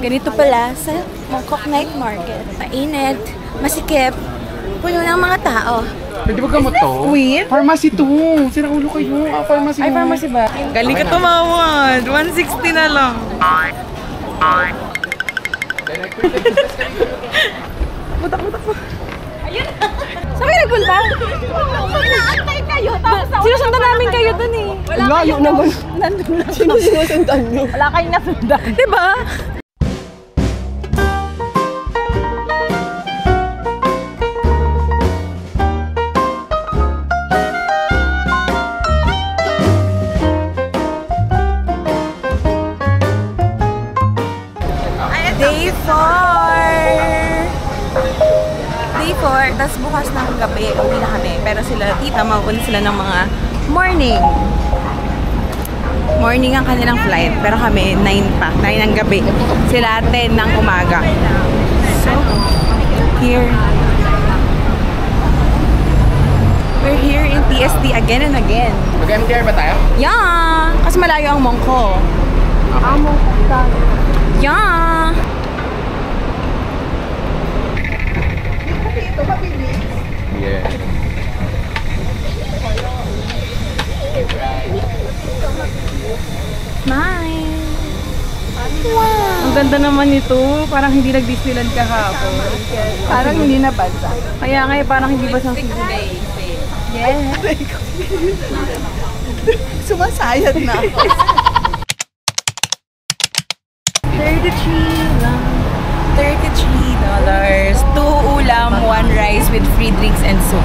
Ganito pala sa Mongkok Night Market. Mainit, masikip, puno ng mga tao. Pwede ba gamot to? Weird? Pharmacy to! Sira ulo kayo. Pharmacy Ay, pharmacy ba? Galing ka tumawad. 160 na lang. Butak. Ayun! Saan kayo nagpunta? Inaantay kayo. Sinusundan namin kayo dun eh. Layo naman. Nandun lang. Sino sinusundan nyo? Wala kayong nasundan. Diba? Day 4, tapos bukas ng gabi, uwi na kami. Pero sila, tita, mauuli sila ng mga morning. Morning ang kanilang flight, pero kami 9 pa, 9 ng gabi. Sila 10 ng umaga. So, here. We're here in TSD again and again. Mag-MTR ba tayo? Yeah! Kasi malayo ang Mongkok. Mongkok. Yeah! Yeah. Smile! Wow! Ang ganda naman nito. Parang hindi nag-Disneyland kahapon. Parang hindi na bansa. Kaya nga parang hindi ba siyang Yes! Sumasayad na ako. 33 lang. $33. 2 ulam, 1 rice with free drinks and soup.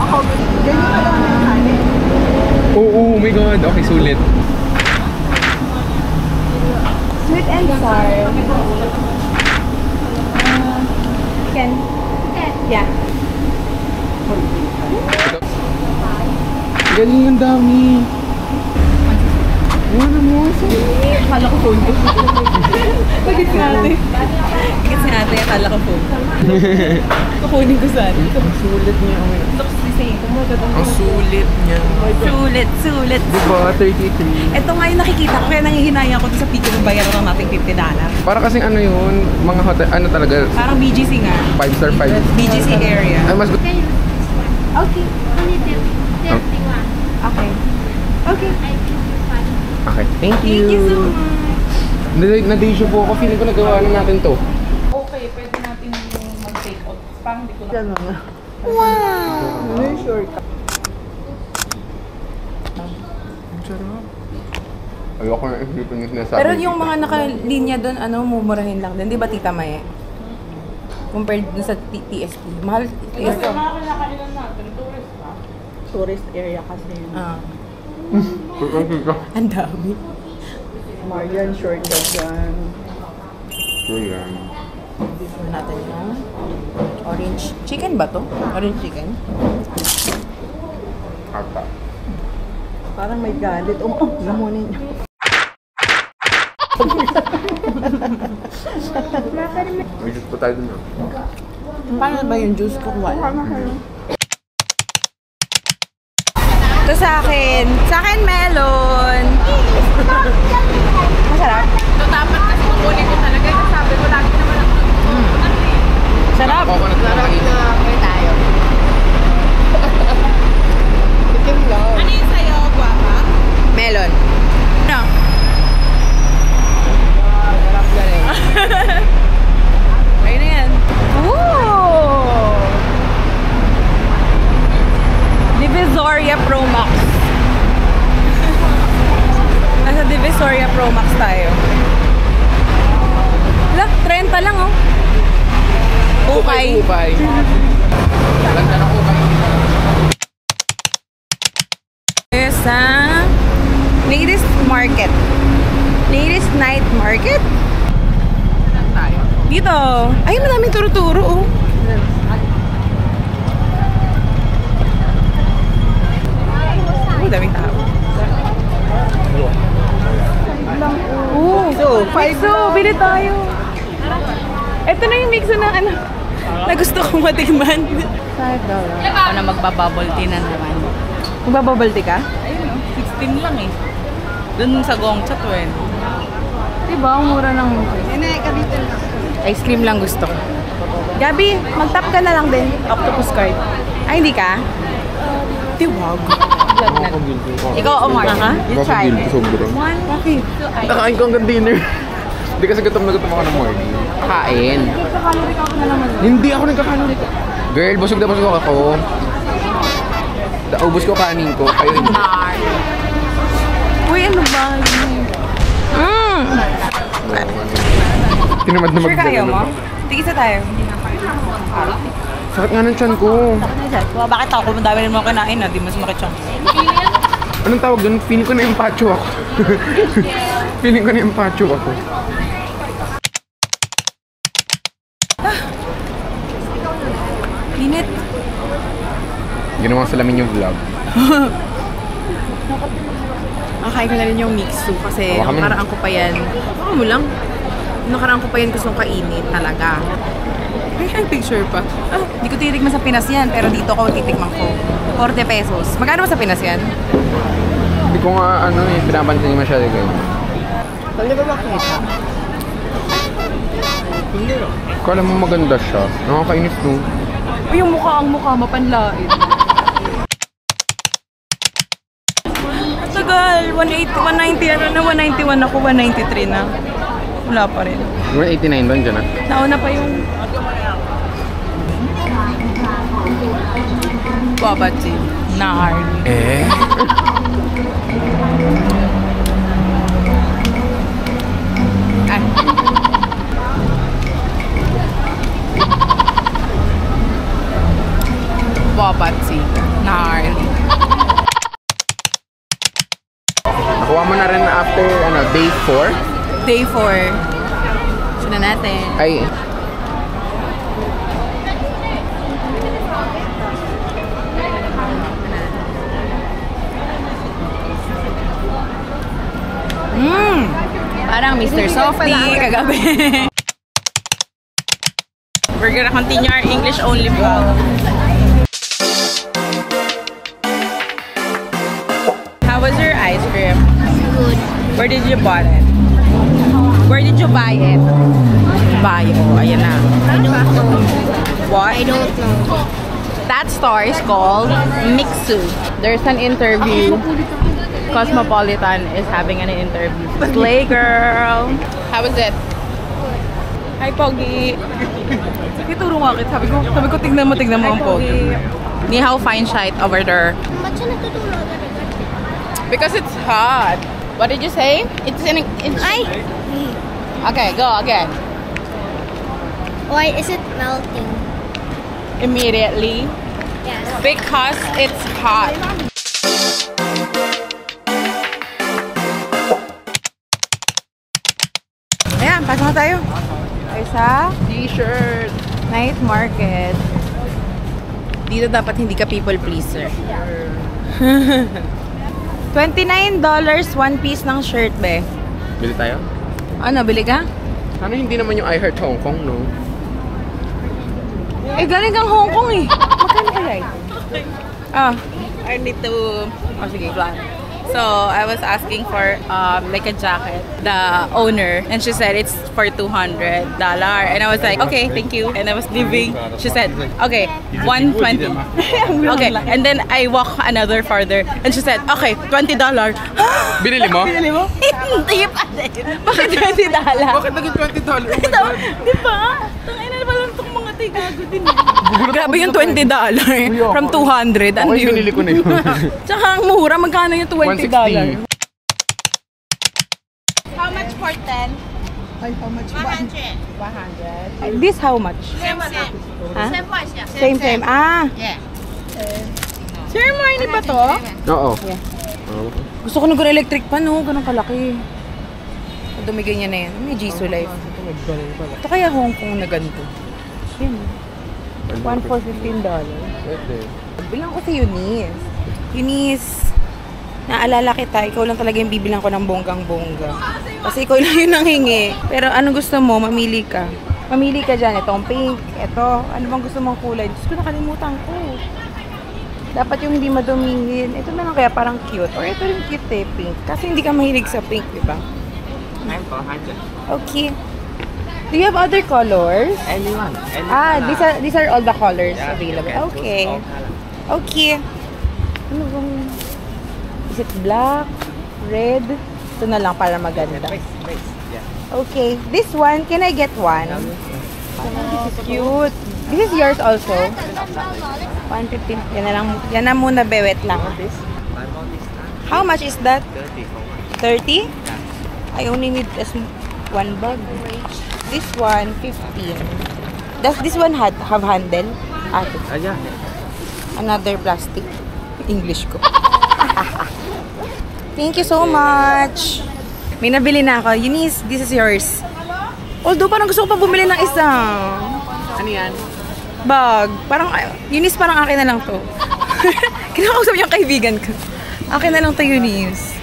Oh my god. Okay, sulit. Sweet and sour. Chicken. Yeah. Galing, ang dami. Ano mo? Akala ko phone ko. Pagkits natin. Pagkits natin, akala ko phone. Kukunin ko saan. Ang sulit niya. Ang sulit niya. Sulit. Diba? 33. Ito nga yung nakikita ko, kaya nangihinayang ko sa picture ng bayaran ng nating $50. Para kasing ano yun, mga hotel, ano talaga, Parang BGC nga. 5-star 5. BGC area. Ay, mas Okay. Only 31. Okay. Okay. okay. Thank Thank you so you. much. Na-deja po ako. Feeling ko nagawa na natin to. Okay, pwede natin mag-take out. Parang hindi ko na. Yan nga. Wow! Ano yung sure ka? Ang sarap. Ayoko na isipin yung sinasabi. Pero yung mga nakalinya doon, ano, mumurahin lang din. Di ba, Tita Mae? Compared dun sa TST. Mahal TST. Kinakailan natin, tourist ba? Tourist area kasi yun. Ang dami. Marian, short ka dyan. So yan. Ano natin yung orange chicken ba to? Orange chicken? Ata. Parang may galit. Lamunin niyo. May juice pa tayo dun ah. Paano ba yung juice ko? Ito sa akin. Sa akin, melon. Masarap. Ito dapat kasi kukunin ko talaga. Kasi sabi ko lagi naman ang Sarap. Coconut na kanina. tayo. Ano yung sa'yo, guwapa? Melon. No. Galing. Ayun na yan. Ooh! Divisoria Pro Max. Nasa Divisoria Pro Max tayo. Look, 30 lang oh. Okay. Upay. Lagda na upay. Sa latest market. Latest night market? Dito. Ay, madaming turo-turo oh. Daming tao. So, So, bili tayo. Ito na yung mixo na ano, na gusto kong matikman. Ako na magbabubble tea na naman. Magbabubble tea ka? Ayun, 16 lang eh. Dun sa Gongcha 20. Diba? Ang mura ng... Nene, ka dito na. Ice cream lang gusto ko. Gabi, mag-tap ka na lang din. Octopus card. Ay, hindi ka? Tiwag. Vlog na. Ikaw, Omar. You try. Sobrang. One. Bakit? Nakain ko hanggang dinner. Hindi kasi gutom na gutom ako ng morning. Kain. Nagkakalori ka ako na naman. Hindi ako nagkakalori. Girl, busog na busog ako. Ubus ko kanin ko. Kayo hindi. Uy, ano ba? Tinamad na Sure kaya mo? mag-dala. Tigisa tayo. Sakit nga ng tiyan ko. Bakit ako? Madami rin mo kinain na. Di mas makitsyon. Anong tawag doon? Feeling ko na empacho ako. Feeling ko na empacho ako. Init. Ginawang salamin yung vlog. Nakain ko na rin yung mixu kasi Hawakan mo. nakaraan ko pa yan. Baka mo lang. Nakaraan ko pa yan gustong kainin talaga. Ay, picture pa. Hindi ko titikman sa Pinas yan, pero dito ko titikman ko. 40 pesos. Magkano ba sa Pinas yan? Hindi ko nga pinapansin yung masyado ganyan. Pwede ba makita? Kala mo maganda siya. Nakakainis no. Yung mukha mapanlait. Ang tagal. 190 ano na, 191 ako, 193 na. Wala pa rin. 189 doon dyan ah. Nauna pa yung... Babachi. Nahard. Ay. Babachi. Nahard. Nakuha mo na rin after day 4. Day 4. Sina natin. Ay. Parang Mr. Softy kagabi. We're gonna continue our English only vlog. How was your ice cream? Good. Where did you buy it? Where did you buy it? Buy. Oh, ayan na. I don't know. What? I don't know. That store is called Mixu. There's an interview. Cosmopolitan is having an interview. Slay girl. How was it? Hi, Pogi. Ituro nga kita. Sabi ko, tignan mo ang Pogi. Ni how fine shite over there. Ba't siya natutulog? Because it's hot. What did you say? It's in. Ay! Okay, go again. Why is it melting? Immediately. Yes. Because it's hot. Ayan, pasok na tayo. Ay sa t-shirt. Night market. Dito dapat hindi ka people pleaser. $29 one piece ng shirt, be. Bili tayo? Ano, bili ka? Ano hindi naman yung I Heart Hong Kong, no? Eh, galing kang Hong Kong eh. Magkano kaya eh? I need to... Oh, sige, plan. So, I was asking for like a jacket, the owner, and she said it's for $200. And I was like, okay, thank you. And I was leaving. She said, okay, 120. Okay, and then I walk another farther, and she said, okay, $20. Binili mo? Pinili mo? Hindi pa din. Bakit $20? Bakit naging $20? Oh my Ito, God. di ba? Tangina na pala itong mga tigago din. Grabe yung $20 from 200. Ano Okay, yun? binili ko na yun. Tsaka ang mura, magkano yung $20? 160. How much for 10? Ay, how much ba? 100. This how much? Same. Huh? Same price, yeah. Same. Ah. Yeah. Sir, Marnie ba to? Oo. Yeah. Oo. Gusto ko ng electric pan, no? Ganun kalaki. Dumigay niya na yan. May Jisoo Life. Ito kaya Hong Kong na ganito. Yan. 1 for $15. Bilang ko si Eunice. Eunice, naalala kita, ikaw lang talaga yung bibilang ko ng bonggang-bongga. Kasi ikaw lang yung nanghingi. Pero anong gusto mo? Mamili ka. Mamili ka dyan. Itong pink. Ito. Ano bang gusto mong kulay? Diyos ko, nakalimutan ko. Dapat yung hindi madumihin. Ito na lang kaya parang cute. Or ito rin cute pink. Kasi hindi ka mahilig sa pink, di ba? Okay. Do you have other colors? Anyone. These are all the colors available. Okay. Okay. Ano bang... Is it black? Red? Ito na lang para maganda. Okay. This one, can I get one? This is cute. This is yours also. 150. Yan na muna, bewet lang. How much is that? 30? I only need one bag. This one, 15. Does this one have handle? Yeah. Another plastic. English ko. Thank you so much. May nabili na ako. Eunice, this is yours. Although, parang gusto ko pa bumili ng isang Ano yan? bag. Parang, Eunice, parang akin na lang to. Kinakausap yung kaibigan ko. Akin na lang to, Eunice.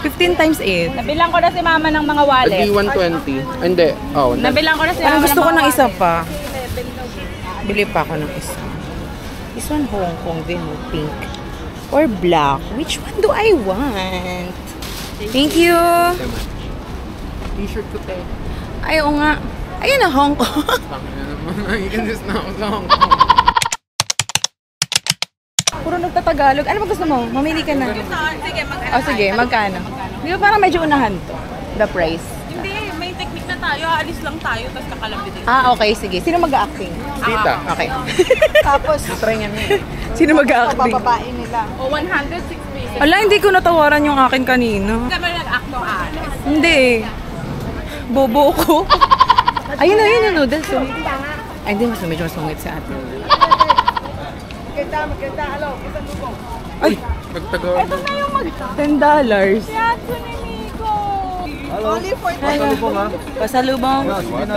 15 times 8. Nabilang ko na si mama ng mga wallet. Adi 120. Hindi. Oh, Nabilang ko na si Parang mama gusto ko mga ng isa wallet. pa. Bili pa ako ng isa. This one Hong Kong din, pink. Or black. Which one do I want? Thank you. T-shirt ko te. Ay, oo nga. Ayun na, Hong Kong. Tangina naman. Ikinis na ako sa Hong Kong. Puro nagtatagalog. Ano ba gusto mo? Mamili ka na. Sige, Oh, sige, magkano? Di ba parang medyo unahan to? The price. Hindi, may technique na tayo. Aalis lang tayo, tapos kakalabit din. Ah, okay, sige. Sino mag-acting? Tita. Okay. Tapos, Try nga niya. Sino mag-acting? pababain nila. O, 106 pesos. Ala, hindi ko natawaran yung akin kanina. Kami nag-act ng alis. Hindi eh. Bobo ko. Ayun na, yun yung noodles. Oh. Ay, hindi. Mas medyo masungit sa atin. Ay! Nagtagal. $10. Yatsu ni Miko. Only for Pasalubong.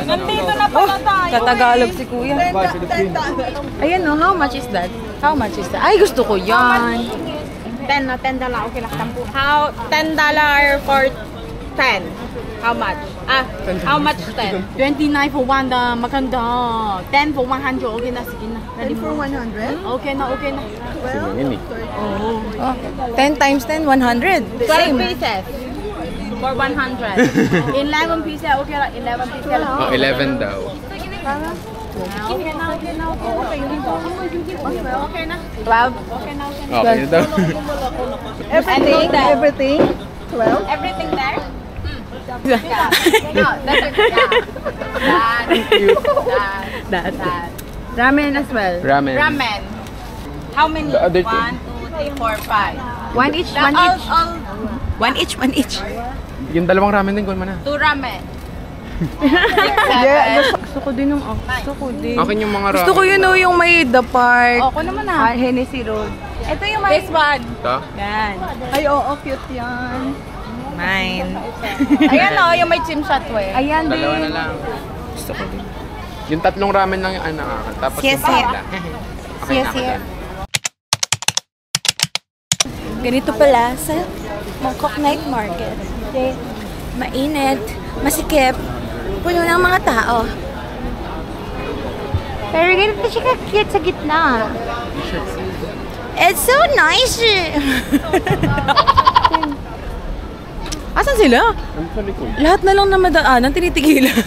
Nandito na pala tayo. Katagalog si kuya. Ayan no, how much is that? How much is that? Ay, gusto ko yan. $10 okay lang. How $10 for 10? How much? How much 10? 29 for one, maganda. 10 for 100, okay na, sige na. 10 for 100? Okay na, okay na. Oh. 10 times 10, 100. 12 Same. pieces for 100. 11 pieces, okay lang, 11 pieces lang. Oh, 11 daw. Okay na, okay na, okay na. Okay na. 12? Okay na, okay na. Okay daw. Everything? 12? Everything there? No, that's okay. That. Ramen as well. Ramen. Ramen. How many? The other 1, 2, 3, 4, 5. One each, one each. One each, one each. Yung dalawang ramen din, gawin mo na. 2 ramen. Gusto ko din yung, gusto ko din. Akin yung mga ramen. Gusto ko yun oh, yung may The Park. Ako naman ah. Hennessy Road. Ito yung may... This one. Ito? Yan. Ay, oo, cute yan. Mine. Ayan o, yung may chim shot way. Ayan din. Dalawa na lang. Gusto ko din. Yung tatlong ramen lang yung akin. Tapos Yes, yung yes. pala. Yes, yes. Ganito pala sa Mongkok Night Market. Okay. Mainit, masikip, puno ng mga tao. Pero ganito siya ka-cute sa gitna. It's so nice! Asan sila? Ano sa likod? Lahat na lang na madaanan, tinitigilan.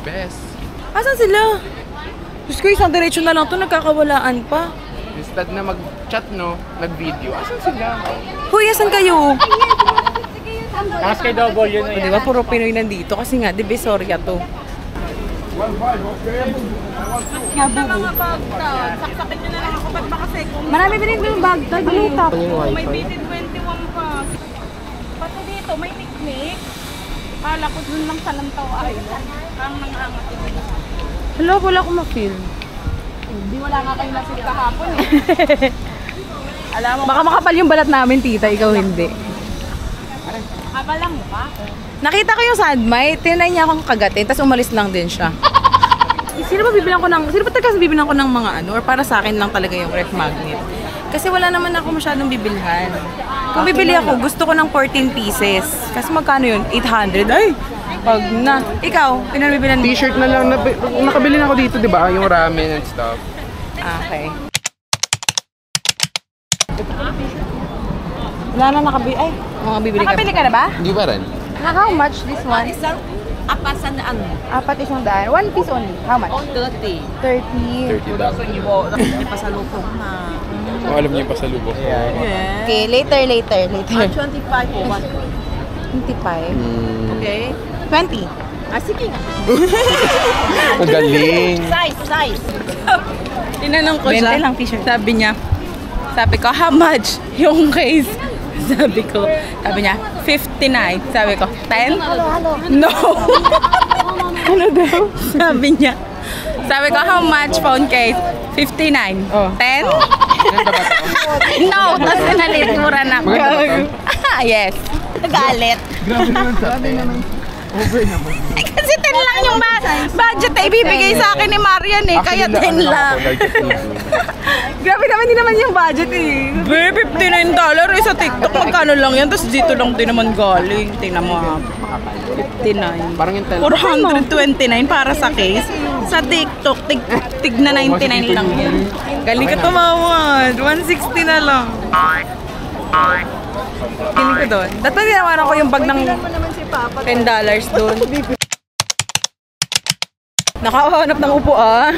Best. Asan sila? Diyos ko, isang diretso na lang to, nagkakawalaan pa. Instead na mag-chat, no? Nag-video. Asan sila? Hoy, asan kayo? Mas kay double yun O, diba, puro Pinoy nandito kasi nga, Divisoria to. Mga bag down. Saksakin nyo na lang ako. Ba't ba kasi kung Marami din yung bag tag. may BT21 pa. Pati dito, may picnic. Kala ko dun lang sa Lantaw Island. Ang nangangat yun. Hello, wala akong ma-feel. Hindi wala nga kayo nasin kahapon eh. Alam mo, Baka makapal yung balat namin, tita, ikaw hindi. kabalang mo pa. Nakita ko yung sandmite, tinry niya akong kagatin, tapos umalis lang din siya. Sino ba talaga bibilang ko ng mga ano, or para sa akin lang talaga yung ref magnet? Kasi wala naman ako masyadong bibilhan. Kung bibili ako, gusto ko ng 14 pieces. Kasi magkano yun? 800? Ay! Pag na. Ikaw, pinanibilan mo? T-shirt na lang. Nakabili na ako dito, di ba? Yung ramen and stuff. Okay. Wala na nakabili. Ay, mga bibili ka. Nakabili ka na ba? Hindi ba rin? How much this one? Apat sa ano? Apat isang daan. 1 piece only. How much? 30. 30. 30 daw. Hindi pa sa lupong na. Oh, alam niyo yung pasalubong. Yeah. Okay, later. 25 o 1. 25. Okay. 20. Ah, sige nga. Ang galing. Size. Tinanong ko 20 siya. lang t-shirt. Sabi ko, how much yung case? Sabi niya, 59. Sabi ko, 10? No. Ano daw? Sabi ko, how much phone case? 59. Oh. 10? No. Tapos pinalitura na ako. Yes. Nagalit. Grabe naman. Over naman. Kasi 10 lang yung budget na ibibigay sa akin ni Marian eh. Kaya 10 lang. Grabe naman, hindi naman yung budget eh. Be, $59 sa TikTok. Magkano lang yan? Tapos dito lang din naman galing. Tingnan mo ha. 59. Parang yung 429 para sa case. Sa TikTok, tig na 99 lang yan. Galing ka tumawad. 160 na lang. Kinig ko doon. Dati tinawaran ko yung bag ng $10 doon. Nakahanap ng upuan.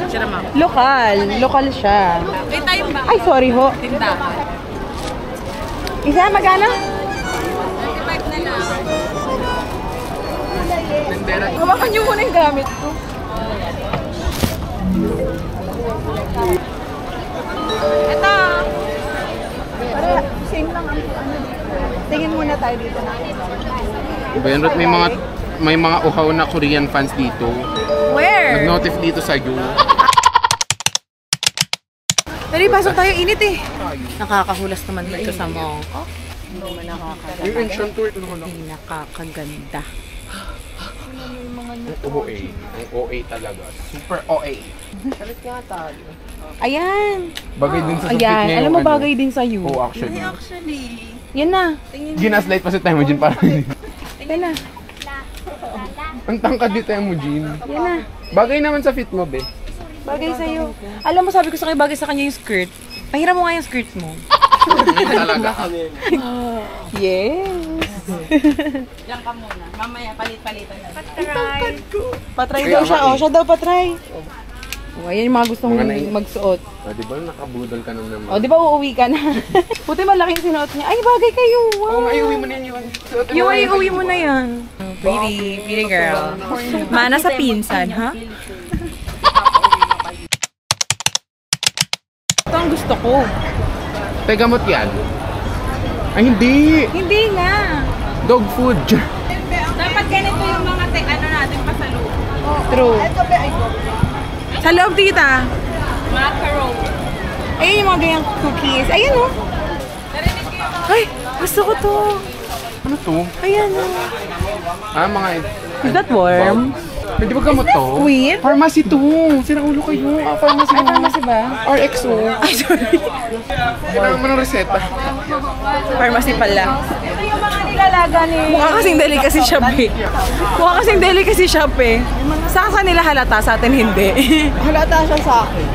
Sira ma. Lokal siya. May tayong ba? Ay, sorry ho. Tindahan. Isa, magkano? 35 na lang. Hawakan niyo muna yung gamit ko. Ito. Same lang ang ano. Tingin muna tayo dito na. Iba yan, Ruth, may mga uhaw na Korean fans dito. Where? Nag-notif dito sa you. Dali, pasok tayo. Init eh. Nakakahulas naman dito sa Mongkok. Hindi naman nakakaganda. Yung ancient tour, ito naman. Hindi nakakaganda. Ang OA. Ang OA talaga. Super OA. Ayan. Bagay din sa Ayan. niya Alam yung mo, ano. bagay din sa'yo. Oo, actually. Yan na. Ginaslight pa sa time mo, Jin. Parang Yan na. ang tangkad dito mo, Jin. Yan na. Bagay naman sa fit mo, be. Bagay sa'yo. Alam mo, sabi ko sa kanya, bagay sa kanya yung skirt. Pahiram mo nga yung skirt mo. Talaga. Yes. Diyan ka muna. Mamaya palit-palitan na. Patry daw siya. Oh, siya daw patry. Oh, ayan yung mga gustong Mga nai- magsuot. Di ba nakabudol ka nung naman? O, di ba uuwi ka na? Puti malaking sinuot niya. Ay, bagay kayo. Wow. Oo, nga, iuwi mo na yan yun. Yung ay, uwi mo na yan. Pretty girl. Mana sa pinsan, ha? Ito ang gusto ko. Tegamot yan. Ay, hindi. Hindi nga. Dog food. Dapat ganito yung mga ano natin pasalubong. True. Sa loob, tita. Macaron. Ayun yung mga ganyang cookies. Ayan, oh. Ay, gusto ko to. Ano to? Ayan, oh. Mga... Is that warm? Hindi ba gamot to? Wait. Pharmacy to. Sira ulo kayo. Pharmacy. Ay, pharmacy ba? RXO. Ay, sorry. Kailangan mo ng reseta. Pharmacy pala. Ito yung mga nilalaga ni... Mukha kasing delicacy shop eh. Mukha kasing delicacy shop eh. Sa kanila halata, sa atin hindi. Halata siya sa akin.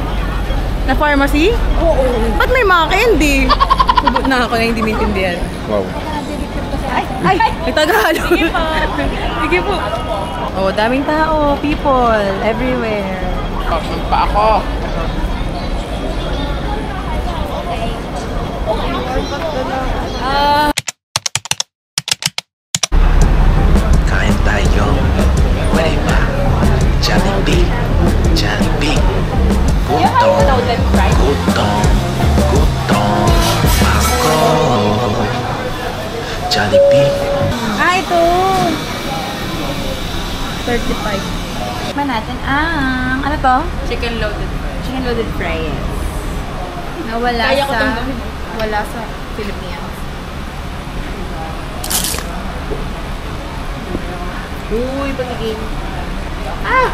Na pharmacy? Oo. Ba't may mga candy? Subot na ako na hindi maintindihan. Wow. Ay! May Tagalog. Sige po. Sige po. Oh, daming tao, people, everywhere. Pasok pa ako. Kain tayo. Pwede ba? Jollibee. Jollibee. Gutom. Gutom. Gutom. Ako. Jollibee. Ah, ito. 35. Man natin ang, ano to? Chicken loaded. Chicken loaded fries. Na wala Kaya ko sa, tong gawin. wala sa Philippines. Uy, patigin. Ah!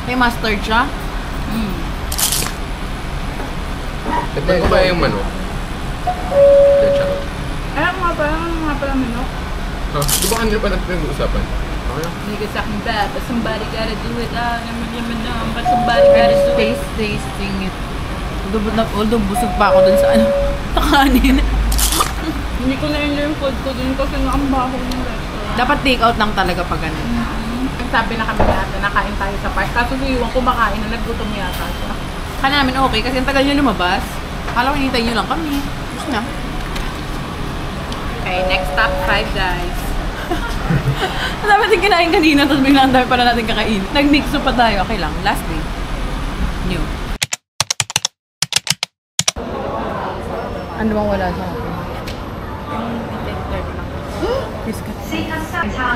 May mustard siya? Ito ko ba yung manok? Ito, charot. Ano nga pala minok? Ha? Di ba kanina pa natin nag-uusapan? Okay lang. Hindi ka sa akin ba? But somebody gotta do it. Naman. But somebody gotta do it. Tasting it. Although busog pa ako dun sa ano, sa kanin. Hindi ko na-enjoy yung food ko dun kasi nga ang baho ng restaurant. Dapat take out lang talaga pag ganun. Sabi na kami natin, nakain tayo sa park. Kaso si Iwan kumakain na naggutom yata siya. Kaya namin okay kasi ang tagal nyo lumabas. Kala ko hinintay nyo lang kami. Gusto na. Okay, next stop, Five Guys. Ang dami natin kinain kanina, tapos biglang ang dami pala natin kakain. Nag-mix up pa tayo. Okay lang. Last day. New. Ano bang wala sa akin?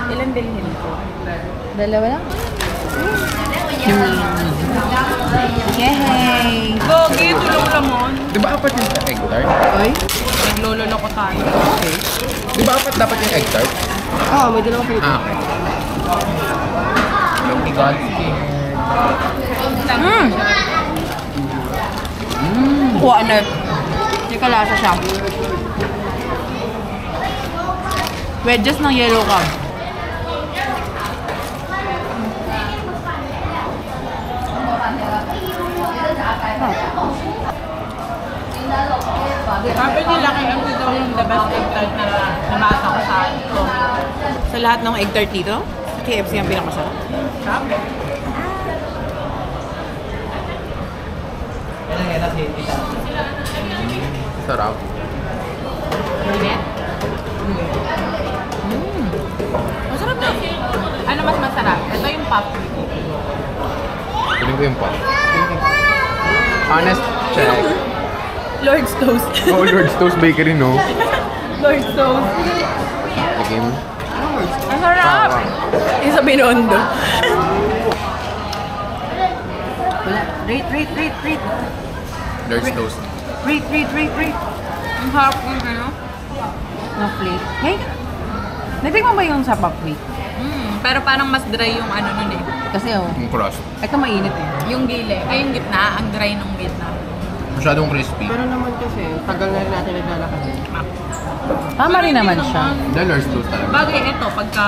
Ilan bilhin ko? Dalawa lang? Yay! Gogi, tulong lamon. Di ba apat yung egg tart? Oy? Naglololo ko tayo. Okay. Di ba apat dapat yung egg tart? Oo, may dalawang plate. Ah, okay. Loki got scared. Kuha na. Hindi kalasa siya. Wedges ng yellow cab. Sabi nila kay ano daw yung the best egg tart na nabasa ko sa ito. Sa lahat ng egg tart dito, KFC ang pinakamasarap. Sabi? Sarap. Masarap na. Ano mas masarap? Ito yung pop. Piling ko yung pop. Honest check. Lord's Toast. Oh, Lord's Toast Bakery, no? Lord's Toast. Tikim. Ang sarap! Yung sa Binondo. Wala. Rate. Lord's Toast. Rate. Ang harap yung ano? Na plate. Hey! Natikman ba yung sa pop plate? Pero parang mas dry yung ano nun eh. Kasi oh, Yung crust. ito mainit eh. Yung gilid. Ay, yung gitna. Ang dry ng gitna. Masyadong crispy. Pero naman kasi, tagal na rin natin naglalakad. Tama rin naman siya. The Lord's Toast talaga. Bagay ito, pagka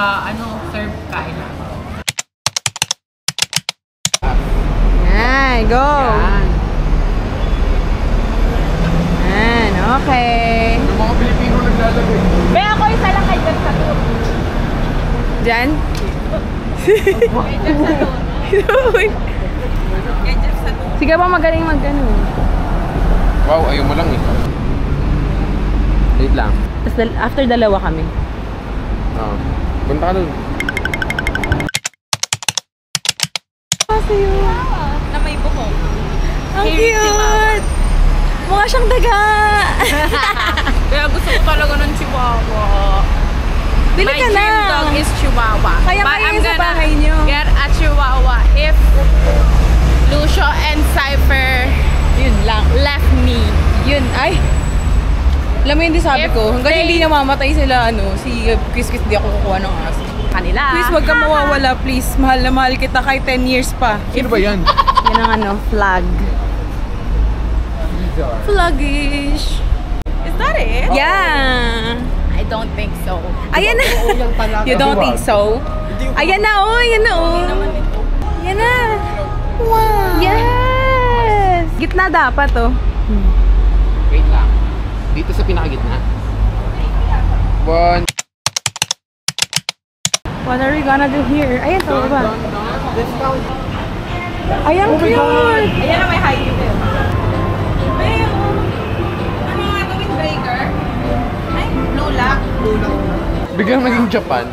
serve kain na. Yan, go! Yan, okay. Yung mga Pilipino naglalagay. Be, ako isa lang kay Jeff sa tour. Diyan? Kay Jeff sa tour. Sige pa magaling mag-ano. Wow, ayaw mo lang eh. Wait lang. Tapos after dalawa kami. Punta ka dun. Kasi yun. Na may buhok. Ang cute! Mukha siyang daga! Kaya gusto ko talaga ng chihuahua. Bili My ka dream na! dog is chihuahua. Kaya But kayo I'm sa gonna bahay niyo. get a chihuahua if Lucio and Cypher Yun lang. left me. Yun, ay! Alam mo hindi sabi If ko, hanggang they- hindi namamatay sila, si Kiss di ako kukuha ng aso. Kanila. Please, wag kang mawawala, please. Mahal na mahal kita kahit 10 years pa. Sino ba yan? Yan ang flag. Flaggish. Is that it? Yeah! I don't think so. Ayan na! You don't think so? Ayan na, oh! Ayan na, oh! Ayan na! Wow! Yes! Gitna dapat, oh. Wait lang. Dito sa pinakagitna. One. What are we gonna do here? Ayan, tama ba? Ayan, cute! Ayan na may high heel. Ano nga ito, windbreaker? Ay, blue lock. Biglang naging Japan.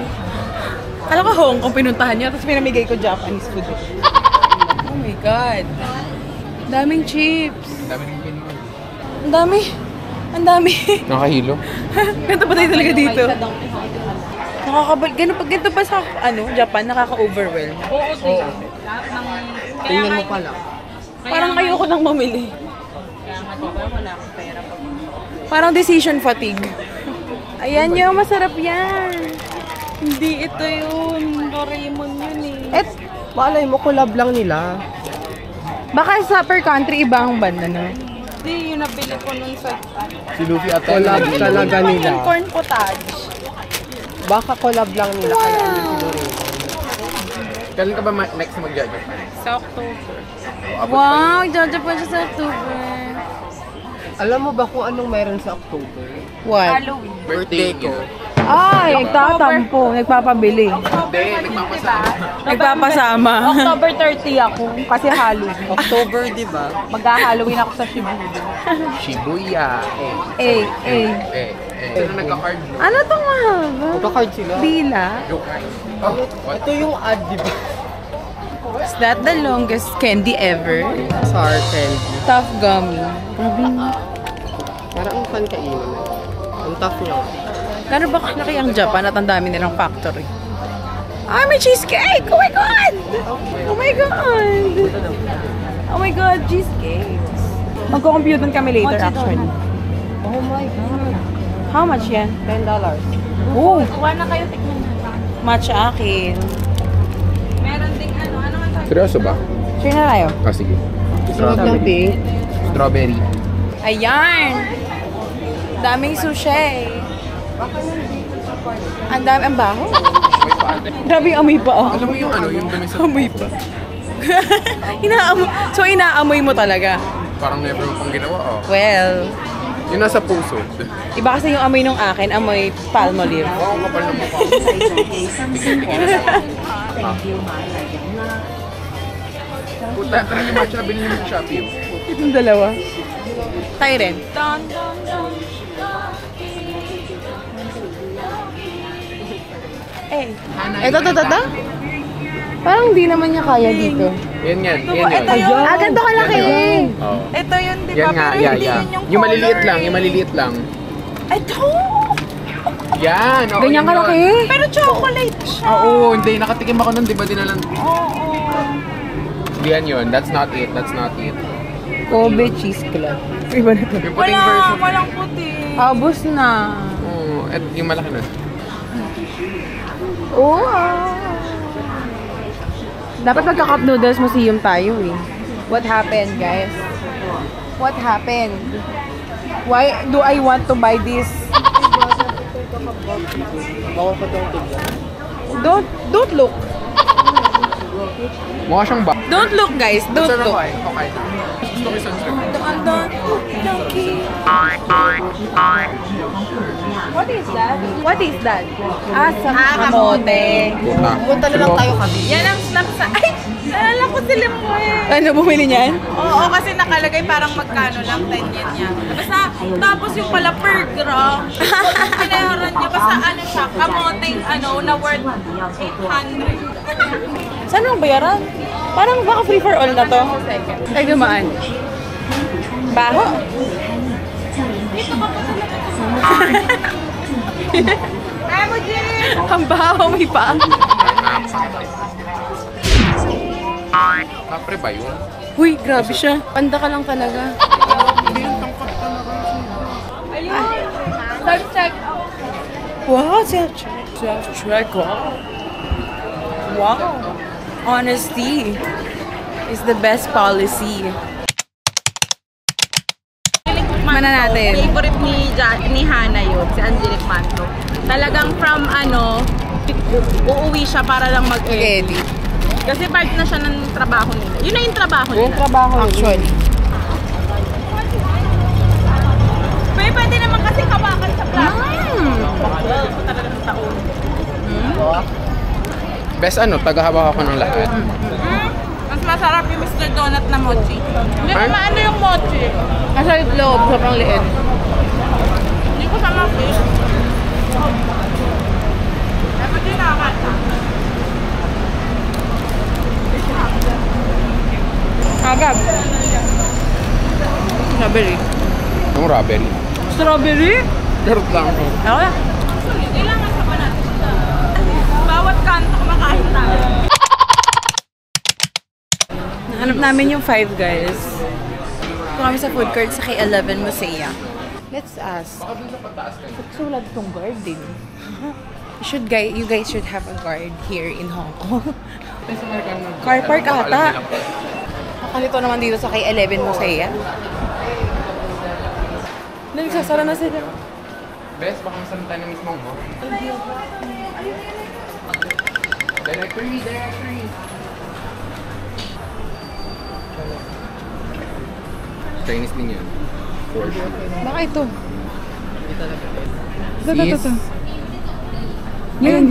Alam ko Hong Kong pinuntahan niya, tapos pinamigay ko Japanese food. Oh my God. Daming chips. Dami rin pinili. Ang dami. Ang dami. Nakahilo. Ganito pa tayo talaga dito. Ganito, ganito pa sa Japan, nakaka-overwhelm. Oo, lahat ng... Tingnan mo pala. Parang ayoko nang mamili. Kaya nga diba, wala akong pera pag... Parang decision fatigue. Ayan yung masarap yan. Hindi ito yun. Doraemon yun eh. Et, Malay mo, collab lang nila. baka sa per country ibang banda na. Hindi, yun nabili ko nun sa... Si Luffy at Collab talaga nila. Yung corn potage. Baka collab lang nila. Kaya ano siguro. Kailan ka ba next na mag-Japan? Sa October. Wow, Jaja pa siya sa October. Alam mo ba kung anong meron sa October? What? Birthday ko. Ay, nagtatampo. Nagpapabili. Hindi, nagpapasama. Nagpapasama. October 30 ako kasi Halloween. October, di ba? Mag-Halloween ako sa Cebu. Shibuya. Sino nagka-card mo? Ano tong mahaba? Magka-card sila. Dila? Joke. Oh, what? Ito yung ad, di ba? Is that the longest candy ever? Sour candy. Tough gummy. Parang ang fun kainin. Ang tough lang. Gano'n ba kalaki ang Japan at ang dami nilang factory? Ay, may cheesecake! Oh my God! Oh my God! Oh my God, cheesecake! Magko-compute kami later actually. Oh my God. How much yan? $10. Oh, Kuha na kayo, tikman na. match akin. Meron ding ano man tayo? Seryoso ba? Share na tayo. Ah, sige. Sunod ng pink. Strawberry. Ayan! Daming sushi. Ang dami, ang baho. Grabe yung amoy pa, oh. Alam mo yung ano, yung dumi sa... Amoy pa. So, inaamoy mo talaga? Parang never mo pang ginawa, oh. Well, Yung nasa puso. iba kasi yung amoy nung akin, amoy Palmolive. Wow, kapal na mukha ko. Puta, ano yung matcha na binili mo sa Shopee? Itong dalawa. Tayo rin. Eh, ito. Parang di naman niya kaya dito. Yan. Ah, ganito kalaki. Oh. Ito yun, di ba? Yan nga, Pero hindi yeah. yun yung Yung maliliit color lang, eh. yung maliliit lang. Ito! Yan, oo. Ganyan yun kalaki. yun. Pero chocolate siya. Oo, hindi. Nakatikim ako nun, di ba dinalan? Oo. Yan yun. That's not it. Kobe Cheese Club. Iba na to. Yung puting version. Walang puti. Abos na. Oo, at yung malaki na. Oh. Dapat magka-cup noodles museum tayo eh. What happened, guys? What happened? Why do I want to buy this? Bawal pa itong tigyan. Don't look. Mukha siyang ba? Don't look, guys. Don't Pero look. okay. Okay na. Gusto ko yung sunscreen. What is that? Ah, sa kamote. Puta. Punta na lang tayo kami. Yan ang snap sa... Ay! Nalala ko si Limoy. Ano, bumili niyan? Oo, kasi nakalagay parang magkano lang 10 yen niya. Basta, tapos yung pala per gram, pinayaran niya. Basta ano siya, kamoteng ano, na worth 800. Saan ang bayaran? Parang baka free for all na to. Ay, gumaan. Baho. Ang baho, may pa. Kapre ba yun? Uy, grabe siya. Panda ka lang talaga. Self-check. Wow, self-check. Self-check, wow. Wow. Honesty is the best policy. Mana natin. Favorite ni Hana yun, si Angelic Manto. Talagang from ano, uuwi siya para lang mag-edit. Kasi part na siya ng trabaho nila. Yun na yung trabaho nila. Yung trabaho actually. Pwede naman kasi hawakan sa plastic. Well, talaga ng taon. Best ano, tagahawak ako ng lahat. Mas masarap yung Mr. Donut na mochi. Hindi ko maano yung mochi. Nasa loob, sobrang liit. Hindi ko sama fish. Dapat din nakakata. Agad. Strawberry. Yung robbery. Strawberry? Garot lang ako. Ako na. Kailangan sa pa natin siya. Bawat kanto kumakain tayo. Nahanap namin yung Five Guys. Kung kami sa food court sa K11 Musea. Let's ask. Sulat tong guard din. You guys should have a guard here in Hong Kong. Car park ata. Nakalito naman dito sa K11 Musea. Nagsasara na sila. Best, baka masalan tayo ng mismong mo. Directory. Chinese din yan. course. Baka ito. Sis. Ito. Yan.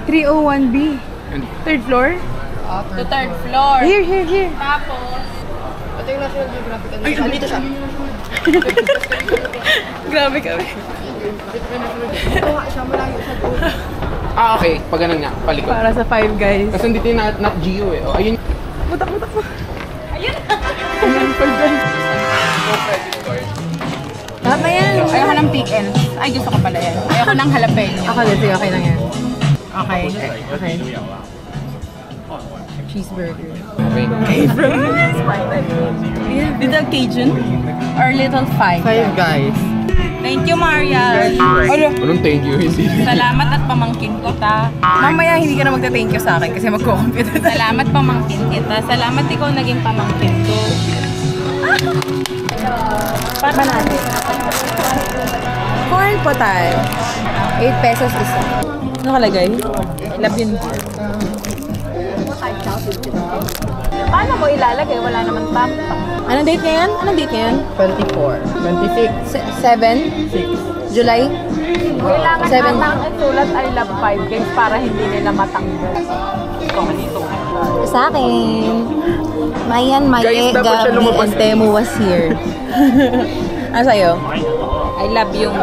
301B. Third floor? To third floor. Here. Tapos, Ito yung National Geographic. Dito siya. Grabe kami. Ito nga siya, malayo siya doon. Okay. Pag ganun nga, palikod. Para sa Five Guys. Kasi dito yung not Geo eh. Oh, ayun. Butak mo. ayun. Ayan, Five Guys. Tama yan. Ayoko ng pickles. Ay, gusto ko pala yan. Ayoko ng jalapeno. Ako din, okay lang yan. Okay. Cheeseburger. Okay. Little Cajun or Little Five? Five Guys. Thank you, Maria. Anong thank you? Hindi. Salamat at pamangkin kita. Mamaya hindi ka na magta-thank you sa akin kasi magko-compute. Salamat pamangkin kita. Salamat ikaw naging pamangkin ko. Para natin. Corn potal. 8 pesos isa. Ano kalagay? Love yun. Paano mo ilalagay? Wala naman tampa. Anong date ngayon? 24. 26. 7? July? Kailangan 7. atang isulat I love 5 guys para hindi nila matanggal. Sa akin. Mayan, Guys, dapat siya lumabas. and Temu was here. Ano sa'yo? I love yung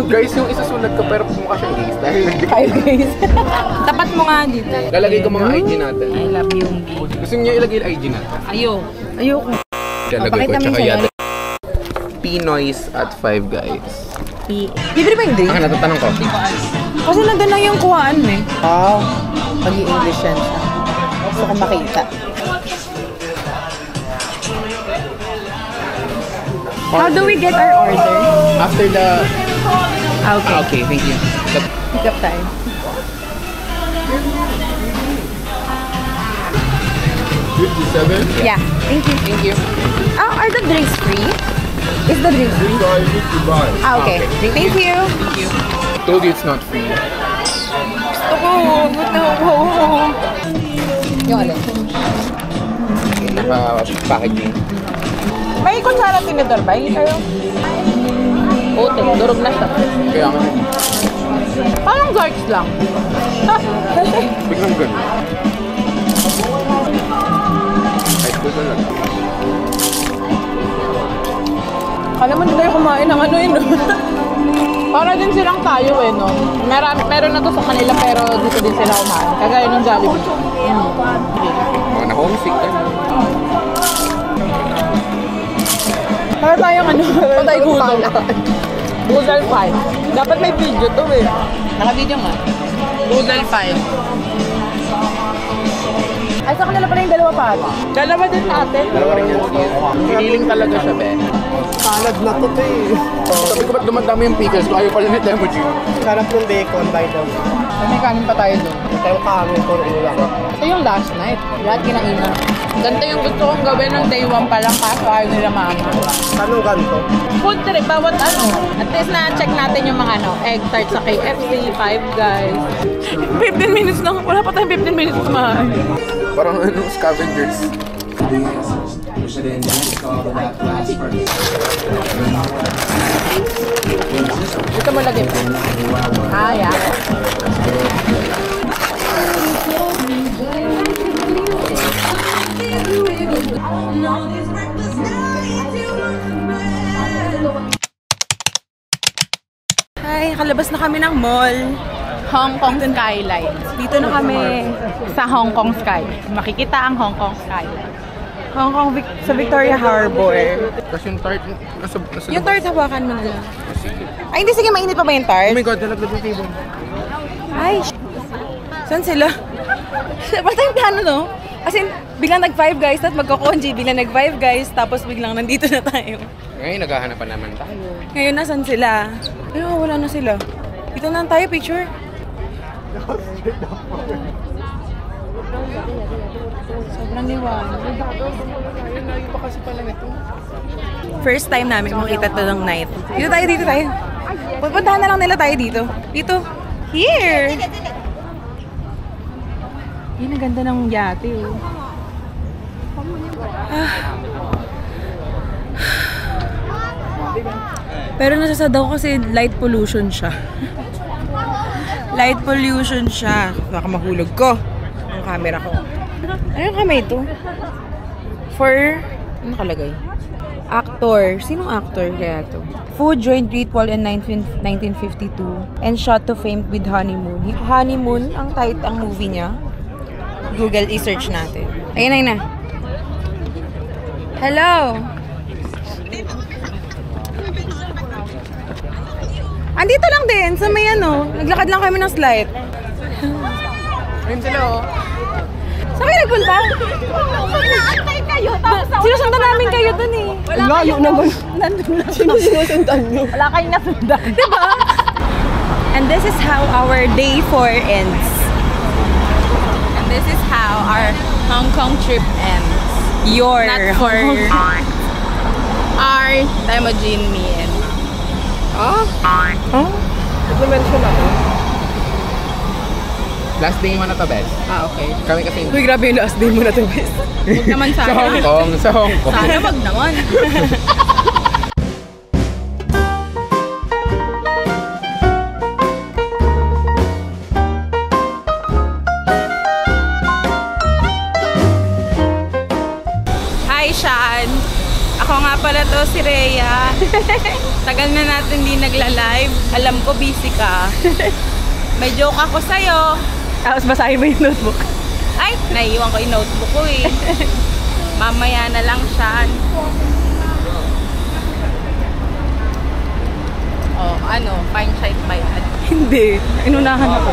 Guys, yung isasulat ko pero mukha siyang gays dahil 5 days. Tapat mo nga dito. lalagay ko mga IG natin. I love yung Gusto niya ilagay yung IG natin. Ayoko. Lalagay ko Pakita mo tsaka siya. yata. Pinoys at Five Guys. Libre ba yung drink? Ako natatanong ko. Kasi nandun lang yung kuhaan eh. Wow. Mag-i-English yan siya. Gusto ko makita. How do we get our order? After the... Okay. Okay, thank you. Pick up time. Yeah. Thank you. Thank you. Are the drinks free? Is the drink free? Okay. Thank you. Told you it's not free. Gusto ko. Yung alin? Naka-packaging. May kutsara tinidor ba? Hindi tayo. Ote, durog na siya. Kaya nga. Parang George lang. Biglang ganun. High school na lang. Kala mo hindi tayo kumain ng ano yun. Para din silang tayo eh, no? Meron na to sa kanila pero dito din sila kumain. Kagaya ng Jollibee. Mga na-homesick ka. Para tayong ano, patay gutom. Budal 5. Dapat may video to eh. Naka-video nga. Budal 5. Ay, sa kanila pala yung dalawa pa. Dalawa din natin. Dalawa rin yan. Feeling talaga siya, be. Salad na to eh. Sabi ko ba't dumadami yung pickles ko? Ayaw pala ni Temo G. Sarap ng bacon by the way. May kanin pa tayo doon. Tayo kami for ulam. Ito yung last night. Lahat kinainan. Ganito yung gusto kong gawin ng day 1 pa lang kaso ayaw nila mama. Paano ganito? Food trip, bawat ano. At least na-check natin yung mga ano, egg tart sa KFC, Five Guys. 15 minutes lang. Wala pa tayong 15 minutes kumain. Parang ano, scavengers. Ito mo lagay pa. Ah, yeah. Hi, kalabas na kami ng mall. Hong Kong Skyline. Dito na kami. Sa Hong Kong Sky. Makikita ang Hong Kong Skyline. Hong Kong, sa Victoria Harbor. Tapos yung tart, nasa Yung tart, hawakan mo na lang. Ay, hindi. Sige, mainit pa ba yung tart? Oh my God, nalaglag yung table. Ay, saan sila? Basta yung plano, no? As in, biglang nag-Five Guys, tapos magkakonji, biglang nag-Five Guys, tapos biglang nandito na tayo. Ngayon, naghahanap pa naman tayo. Ngayon, nasan sila? Ay, wala na sila. Dito na tayo, picture. Sobrang liwanag. First time namin makita to ng night. Dito tayo. Pupuntahan na lang nila tayo dito. Dito. Here! Yun, ang ganda ng yate, oh. Pero nasasad ako kasi light pollution siya. Light pollution siya. Baka mahulog ko ang camera ko. Ano yung kamay ito? For, ano nakalagay? Actor. Sinong actor kaya ito? Food joined Ritual in 1952 and shot to fame with Honeymoon. Honeymoon, ang movie niya. Google, i-search natin. Ayun na. Hello! Andito lang din, sa may ano. Naglakad lang kami ng slide. Ayun sila oh. Saan kayo nagpunta? Naantay kayo, tapos ako. Sinusundan namin kayo dun eh. Layo naman. Nandun lang. Sino sinusundan nyo? Wala kayong nasundan. Diba? And this is how our day 4 ends. And this is how our Hong Kong trip ends. Your Not for our Temujin, me and Nag-mention ako. Last day mo na to, best. okay. Kami kasi Uy, grabe yung last day mo na to, best. Huwag naman sa sana. Hong Kong, sa Hong Kong. Sana wag naman. Hi, Shan! Ako nga pala to, si Rhea. Tagal na natin di nagla-live. Alam ko, busy ka. May joke ako sa'yo. Tapos basahin mo yung notebook. Ay, naiiwan ko yung notebook ko eh. Mamaya na lang, Shan. Oh, ano? Fine sight ba yan? Hindi. Inunahan ako.